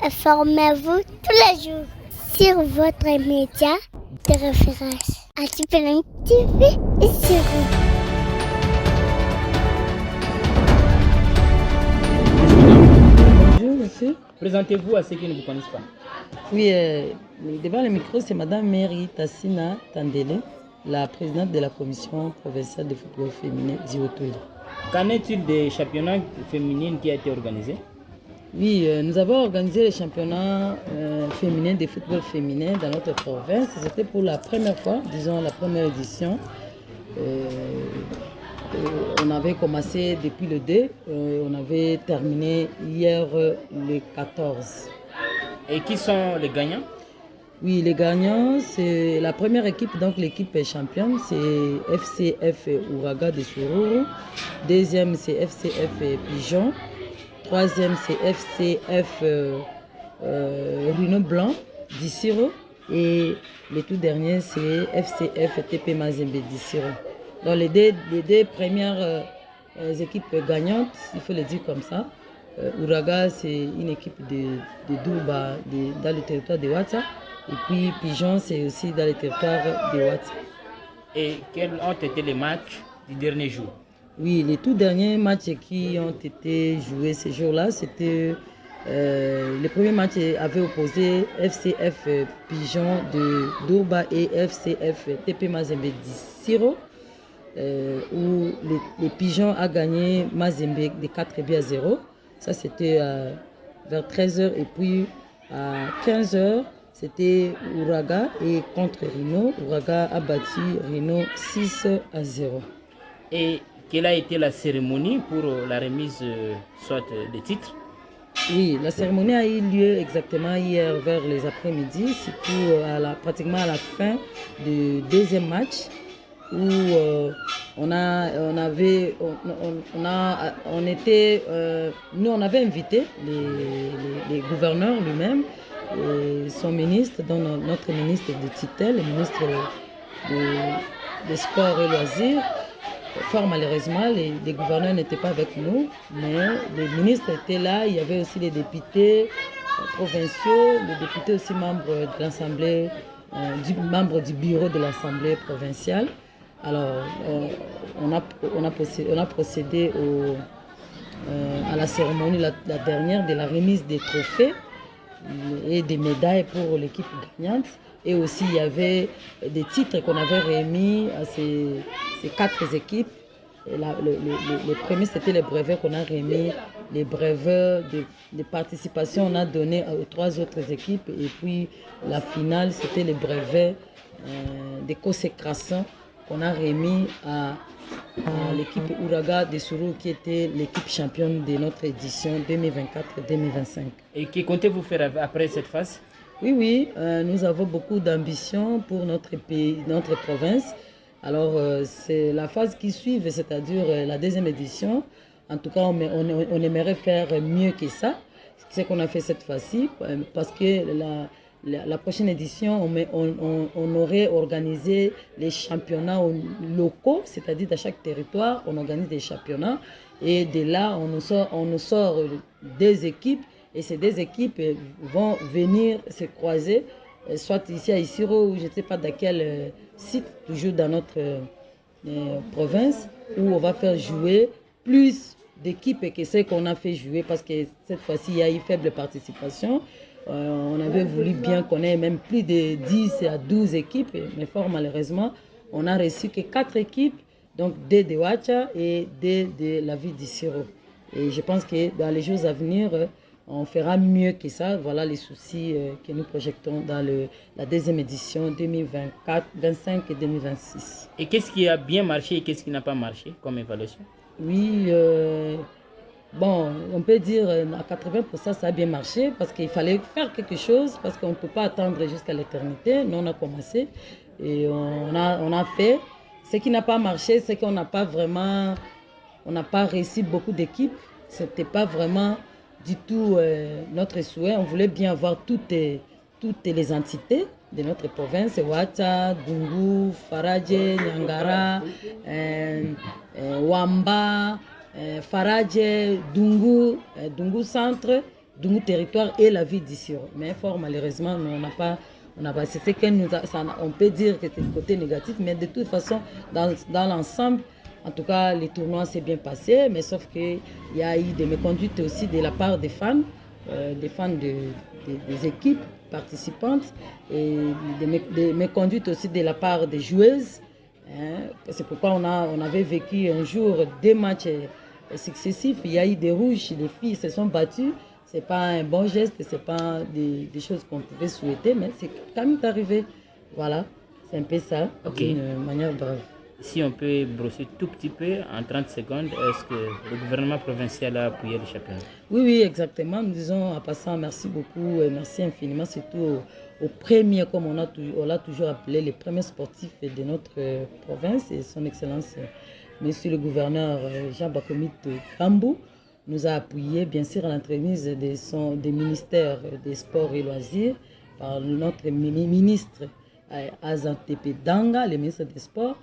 Informez-vous tous les jours sur votre média de référence. ATPLM TV et sur Bonjour monsieur. Présentez-vous à ceux qui ne vous connaissent pas. Oui, devant le micro, c'est Madame Mary Tassina Tandele, la présidente de la commission provinciale de football féminin d'Iwotoli. Qu'en est-il des championnats féminins qui a été organisé? Oui, nous avons organisé les championnats féminins de football féminin dans notre province. C'était pour la première fois, disons la première édition. On avait commencé depuis le 2, on avait terminé hier le 14. Et qui sont les gagnants? Oui, les gagnants, c'est la première équipe, donc l'équipe championne, c'est FCF Ouraga de Sururu. Deuxième, c'est FCF Pigeon. Troisième, c'est FCF Rhino Blanc d'Issiro. Et le tout dernier, c'est FCF TP Mazembe d'Issiro. Donc les deux premières équipes gagnantes, il faut le dire comme ça. Ouraga, c'est une équipe de Douba dans le territoire de Ouattara. Et puis Pigeon, c'est aussi dans le territoire de Ouattara. Et quels ont été les matchs du dernier jour? Oui, les tout derniers matchs qui ont été joués ces jours-là, c'était le premier match avait opposé FCF Pigeon de Douba et FCF TP Mazembe d'Issiro, où les Pigeons a gagné Mazembe de 4-0. Ça, c'était vers 13h. Et puis à 15h, c'était Ouraga et contre Rhino. Ouraga a battu Rhino 6-0. Et quelle a été la cérémonie pour la remise soit des titres? Oui, la cérémonie a eu lieu exactement hier vers les après-midi, surtout pratiquement à la fin du deuxième match, où on avait invité les gouverneurs lui-même et son ministre, dont notre ministre de tutelle, le ministre des Sports et Loisirs. Fort malheureusement, les gouverneurs n'étaient pas avec nous, mais les ministres étaient là. Il y avait aussi les députés provinciaux, les députés aussi membres de l'Assemblée, membres du bureau de l'Assemblée provinciale. Alors, on a procédé à la cérémonie, la dernière, de la remise des trophées et des médailles pour l'équipe gagnante. Et aussi, il y avait des titres qu'on avait remis à ces 4 équipes. Le premier, c'était les brevets qu'on a remis. Les brevets de participation, on a donné aux 3 autres équipes. Et puis, la finale, c'était les brevets de consécration qu'on a remis à l'équipe Ouraga de Sourou, qui était l'équipe championne de notre édition 2024-2025. Et que comptez-vous faire après cette phase? Oui, nous avons beaucoup d'ambition pour notre pays, notre province. Alors, c'est la phase qui suit, c'est-à-dire la deuxième édition. En tout cas, on aimerait faire mieux que ça, ce qu'on a fait cette fois-ci, parce que la prochaine édition, on aurait organisé les championnats locaux, c'est-à-dire dans chaque territoire, on organise des championnats. Et de là, on nous sort des équipes. Et ces 2 équipes vont venir se croiser, soit ici à Issiro, ou je ne sais pas dans quel site, toujours dans notre province, où on va faire jouer plus d'équipes que celles qu'on a fait jouer, parce que cette fois-ci, il y a eu faible participation. On avait voulu bien qu'on ait même plus de 10 à 12 équipes, mais fort malheureusement, on n'a reçu que 4 équipes, donc 2 de Ouattara et 2 de la ville d'Issiro. Et je pense que dans les jours à venir, on fera mieux que ça. Voilà les soucis que nous projetons dans la deuxième édition 2024, 2025 et 2026. Et qu'est-ce qui a bien marché et qu'est-ce qui n'a pas marché comme évaluation? Oui, bon, on peut dire à 80% ça a bien marché, parce qu'il fallait faire quelque chose, parce qu'on ne peut pas attendre jusqu'à l'éternité. Nous, on a commencé et on a fait. Ce qui n'a pas marché, c'est qu'on n'a pas réussi beaucoup d'équipes. C'était pas vraiment du tout notre souhait. On voulait bien avoir toutes les entités, de notre province, Ouatta, Dungu, Faradje, Nyangara, Wamba, Faradje, Dungu, Dungu Centre, Dungu Territoire et la ville d'Issiro. Mais fort malheureusement, on n'a pas, c'est ce on peut dire que c'est le côté négatif, mais de toute façon, dans l'ensemble, en tout cas, les tournois s'est bien passé, mais sauf qu'il y a eu des méconduites aussi de la part des fans des équipes participantes et des méconduites aussi de la part des joueuses. Hein. C'est pourquoi on avait vécu un jour 2 matchs successifs. Il y a eu des rouges, les filles se sont battues. Ce n'est pas un bon geste, ce n'est pas des choses qu'on pouvait souhaiter, mais c'est quand même arrivé. Voilà, c'est un peu ça, d'une manière brève. Si on peut brosser tout petit peu en 30 secondes, est-ce que le gouvernement provincial a appuyé le championnat? Oui, exactement. Nous disons en passant merci beaucoup et merci infiniment, surtout aux premiers, comme on l'a toujours appelé, les premiers sportifs de notre province et son Excellence, Monsieur le gouverneur Jean Bakomit Kambou, nous a appuyé bien sûr à l'entremise des ministères des Sports et Loisirs par notre ministre Azantepe Danga, le ministre des Sports.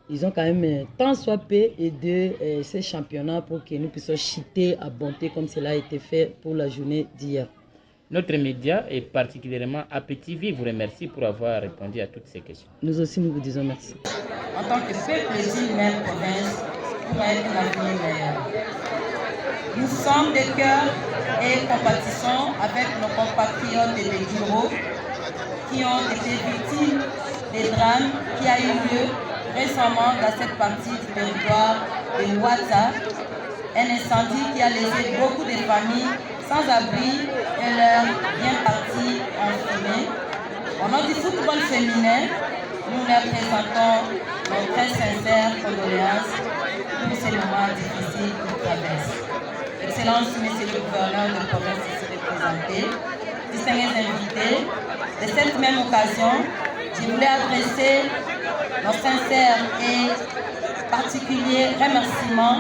Ils ont quand même tant soit peu aidé ces championnats pour que nous puissions chuter à bonté comme cela a été fait pour la journée d'hier. Notre média et particulièrement Appétit Vie vous remercie pour avoir répondu à toutes ces questions. Nous aussi, nous vous disons merci. En tant que peuple d'une même province, pour être un avenir meilleur. Nous sommes de cœur et compatissons avec nos compatriotes de Guiro qui ont été victimes des drames qui a eu lieu récemment dans cette partie du territoire de Ouatta, un incendie qui a laissé beaucoup de familles sans abri et leurs biens partis en fumée. Au nom du football féminin, nous leur présentons nos très sincères condoléances pour ces moments difficiles qu'ils traversent. Excellence, Monsieur le gouverneur de la province ici représenté, distingués invités, de cette même occasion, je voulais adresser nos sincères et particuliers remerciements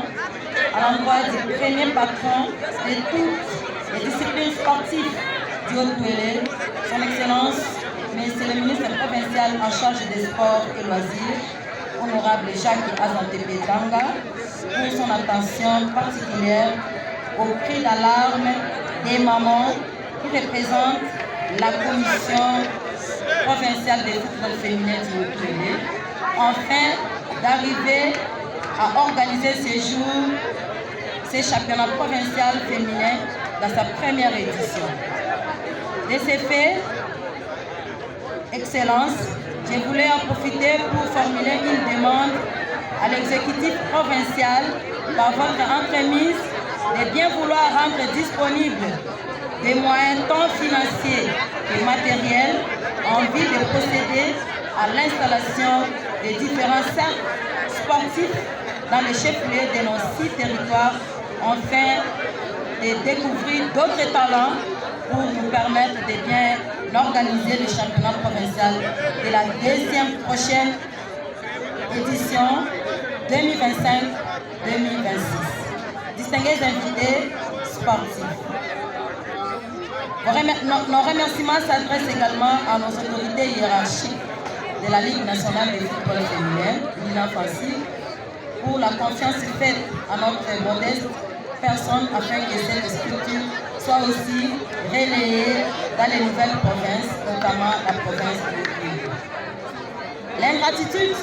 à l'endroit du premier patron de toutes les disciplines sportives du Haut-Touélé, son Excellence, Monsieur le ministre provincial en charge des sports et loisirs, honorable Jacques Azantepe Danga, pour son attention particulière au cri d'alarme des mamans qui représentent la commission provinciale des football féminin du Haut-Touélé, afin d'arriver à organiser ces championnats provinciaux féminins dans sa première édition. De ces faits, Excellence, je voulais en profiter pour formuler une demande à l'exécutif provincial par votre entremise de bien vouloir rendre disponibles des moyens tant financiers que matériels en vue de procéder à l'installation des différents cercles sportifs dans les chefs-lieux de nos 6 territoires, afin de découvrir d'autres talents pour nous permettre de bien organiser le championnat provincial de la 2e prochaine édition 2025-2026. Distingués invités sportifs. Nos remerciements s'adressent également à nos autorités hiérarchiques de la Ligue nationale de football féminin, l'INAFASI, pour la confiance faite à notre modeste personne afin que cette structure soit aussi relayée dans les nouvelles provinces, notamment la province de Guinée. L'ingratitude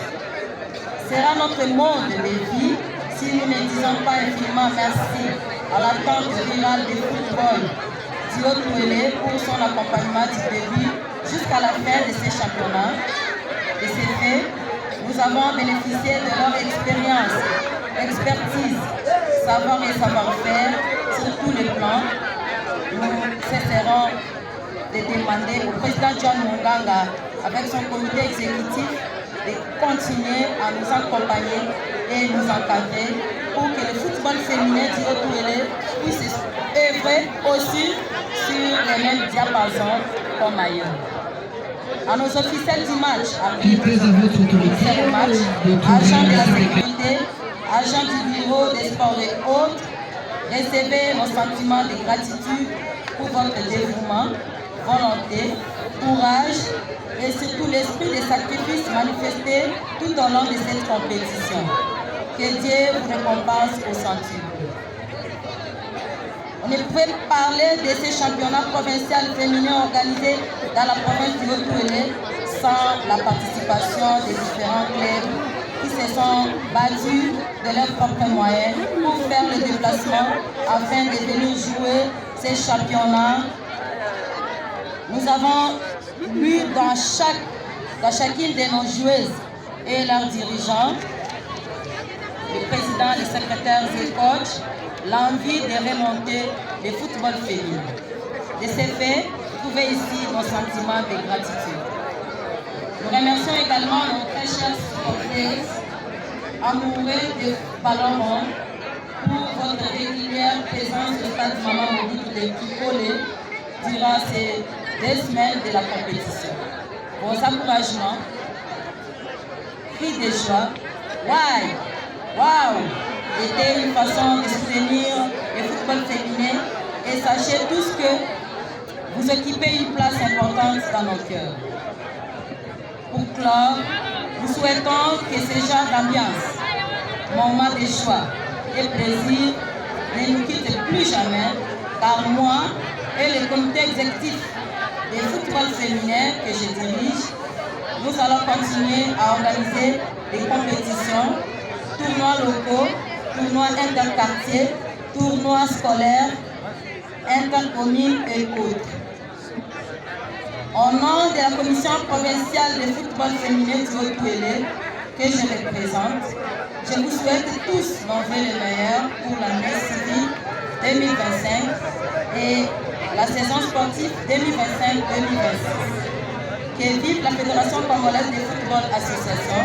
sera notre mode de vie si nous ne disons pas infiniment merci à l'attente virale du football du Haut-Touélé pour son accompagnement du début jusqu'à la fin de ces championnats. De ces faits, nous avons bénéficié de leur expérience, expertise, savoir et savoir-faire sur tous les plans. Nous cesserons de demander au président John Munganga, avec son comité exécutif, de continuer à nous accompagner et nous encadrer pour que le football féminin du Haut-Touélé puisse œuvrer aussi sur les mêmes diapasons comme ailleurs. À nos officiels du match, agents de la sécurité, agents du bureau des sports et autres, recevez nos sentiments de gratitude pour votre dévouement, volonté, courage et surtout l'esprit de sacrifice manifesté tout au long de cette compétition. Que Dieu vous récompense au centuple. On ne pouvait parler de ces championnats provinciaux féminins organisés dans la province du Haut-Touélé sans la participation des différents clubs qui se sont battus de leurs propres moyens pour faire le déplacement afin de venir jouer ces championnats. Nous avons vu dans chacune de nos joueuses et leurs dirigeants, les présidents, les secrétaires et coachs, l'envie de remonter le football féminin. De ces faits, vous trouvez ici nos sentiments de gratitude. Nous remercions également nos très chers supporters, amoureux de ballon rond, pour votre régulière présence au stade Maman Mobile de Kikole durant ces 2 semaines de la compétition. Vos encouragements, cris de joie, waouh, était une façon de soutenir le football féminin et sachez tous que vous occupez une place importante dans nos cœurs. Pour clore, nous souhaitons que ce genre d'ambiance, moment de joie et plaisir ne nous quitte plus jamais, car moi et le comité exécutif de football féminin que je dirige, nous allons continuer à organiser des compétitions, tournois locaux, tournois interquartiers, tournois scolaires, intercommunes et autres. Au nom de la commission provinciale de football féminin du Haut-Touélé que je représente, je vous souhaite tous nos vœux les meilleurs pour l'année civile 2025 et la saison sportive 2025-2026. Que vive la Fédération congolaise de football association.